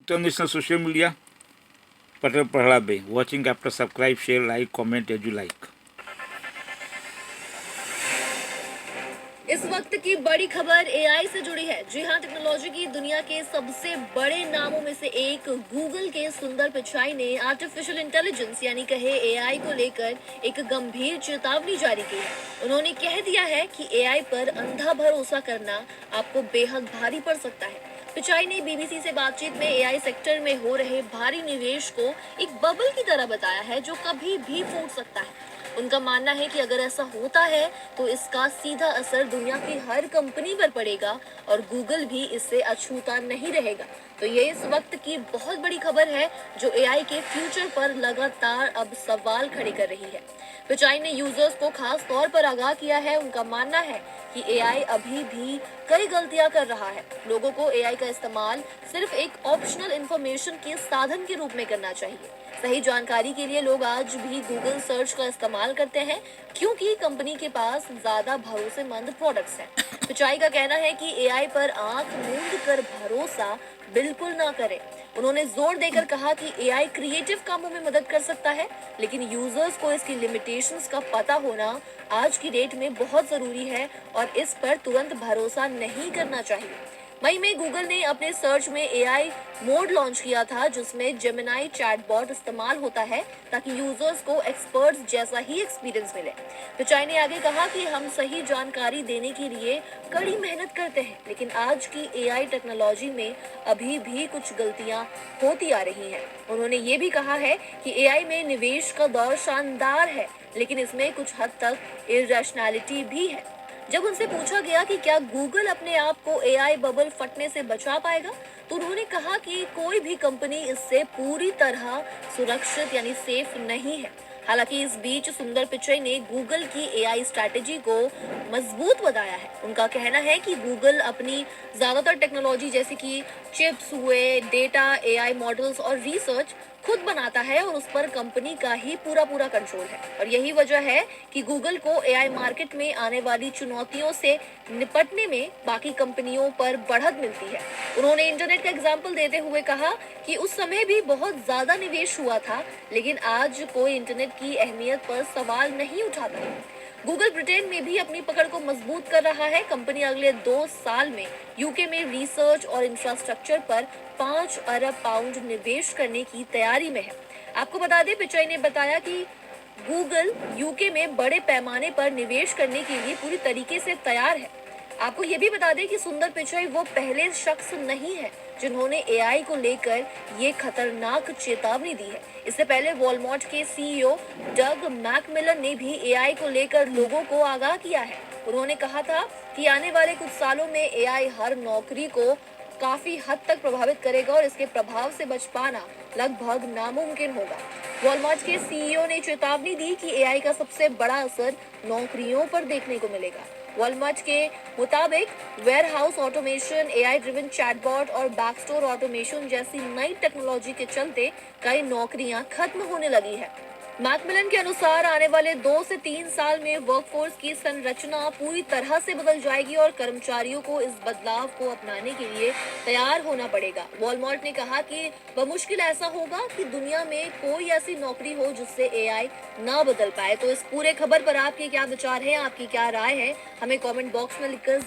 International social media, Patel Prahlabe. Watching after subscribe, share, like, comment as you like. इस वक्त की बड़ी खबर एआई से जुड़ी है। जी हाँ, टेक्नोलॉजी की दुनिया के सबसे बड़े नामों में से एक गूगल के सुंदर पिचाई ने आर्टिफिशियल इंटेलिजेंस यानी कहे एआई को लेकर एक गंभीर चेतावनी जारी की है। उन्होंने कह दिया है कि एआई पर अंधा भरोसा करना आपको बेहद भारी पड़ सकता है। पिचाई ने बीबीसी से बातचीत में एआई सेक्टर में हो रहे भारी निवेश को एक बबल की तरह बताया है जो कभी भी फूट सकता है। उनका मानना है कि अगर ऐसा होता है तो इसका सीधा असर दुनिया की हर कंपनी पर पड़ेगा और गूगल भी इससे अछूता नहीं रहेगा। तो ये इस वक्त की बहुत बड़ी खबर है जो एआई के फ्यूचर पर लगातार अब सवाल खड़े कर रही है। पिचाई ने यूजर्स को खास तौर पर आगाह किया है। उनका मानना है कि एआई अभी भी कई गलतियां कर रहा है। लोगों को एआई का इस्तेमाल सिर्फ एक ऑप्शनल इंफॉर्मेशन के साधन के रूप में करना चाहिए। सही जानकारी के लिए लोग आज भी गूगल सर्च का इस्तेमाल करते हैं क्योंकि कंपनी के पास ज्यादा भरोसेमंद प्रोडक्ट्स हैं। पिचाई का कहना है कि एआई पर आंख मूंद कर भरोसा बिल्कुल ना करें। उन्होंने जोर देकर कहा कि एआई क्रिएटिव कामों में मदद कर सकता है, लेकिन यूजर्स को इसकी लिमिटेशंस का पता होना आज की डेट में बहुत जरूरी है और इस पर तुरंत भरोसा नहीं करना चाहिए। मई में गूगल ने अपने सर्च में एआई मोड लॉन्च किया था जिसमें जेमिनाई चैटबॉट इस्तेमाल होता है ताकि यूजर्स को एक्सपर्ट्स जैसा ही एक्सपीरियंस मिले। पिचाई ने आगे कहा कि हम सही जानकारी देने के लिए कड़ी मेहनत करते हैं, लेकिन आज की एआई टेक्नोलॉजी में अभी भी कुछ गलतियां होती आ रही हैं। उन्होंने ये भी कहा है कि एआई में निवेश का दौर शानदार है, लेकिन इसमें कुछ हद तक इरैशनैलिटी भी है। जब उनसे पूछा गया कि क्या गूगल अपने आप को एआई बबल फटने से बचा पाएगा, तो उन्होंने कहा कि कोई भी कंपनी इससे पूरी तरह सुरक्षित यानी सेफ नहीं है। हालांकि इस बीच सुंदर पिचई ने गूगल की एआई स्ट्रैटेजी को मजबूत बताया है। उनका कहना है कि गूगल अपनी ज्यादातर टेक्नोलॉजी जैसे कि चिप्स हुए, डेटा, एआई मॉडल्स और रिसर्च खुद बनाता है और उस पर कंपनी का ही पूरा कंट्रोल है। और यही वजह है कि गूगल को एआई मार्केट में आने वाली चुनौतियों से निपटने में बाकी कंपनियों पर बढ़त मिलती है। उन्होंने इंटरनेट का एग्जाम्पल देते हुए कहा कि उस समय भी बहुत ज्यादा निवेश हुआ था, लेकिन आज कोई इंटरनेट की अहमियत पर सवाल नहीं उठाता। गूगल ब्रिटेन में भी अपनी पकड़ को मजबूत कर रहा है। कंपनी अगले 2 साल में यूके में रिसर्च और इंफ्रास्ट्रक्चर पर 5 अरब पाउंड निवेश करने की तैयारी में है। आपको बता दें, पिचाई ने बताया कि गूगल यूके में बड़े पैमाने पर निवेश करने के लिए पूरी तरीके से तैयार है। आपको ये भी बता दें कि सुंदर पिचाई वो पहले शख्स नहीं है जिन्होंने एआई को लेकर ये खतरनाक चेतावनी दी है। इससे पहले वॉलमार्ट के सीईओ डग मैकमिलन ने भी एआई को लेकर लोगों को आगाह किया है। उन्होंने कहा था कि आने वाले कुछ सालों में एआई हर नौकरी को काफी हद तक प्रभावित करेगा और इसके प्रभाव से बच पाना लगभग नामुमकिन होगा। वॉलमार्ट के सीईओ ने चेतावनी दी कि एआई का सबसे बड़ा असर नौकरियों पर देखने को मिलेगा। वॉलमार्ट के मुताबिक warehouse automation, AI driven chatbot और बैकस्टोर ऑटोमेशन जैसी नई टेक्नोलॉजी के चलते कई नौकरियां खत्म होने लगी है। मैकमिलन के अनुसार आने वाले 2 से 3 साल में वर्कफोर्स की संरचना पूरी तरह से बदल जाएगी और कर्मचारियों को इस बदलाव को अपनाने के लिए तैयार होना पड़ेगा। वॉलमार्ट ने कहा कि बमुश्किल ऐसा होगा कि दुनिया में कोई ऐसी नौकरी हो जिससे एआई ना बदल पाए। तो इस पूरे खबर पर आपके क्या विचार हैं, आपकी क्या राय है, हमें कमेंट बॉक्स में लिखकर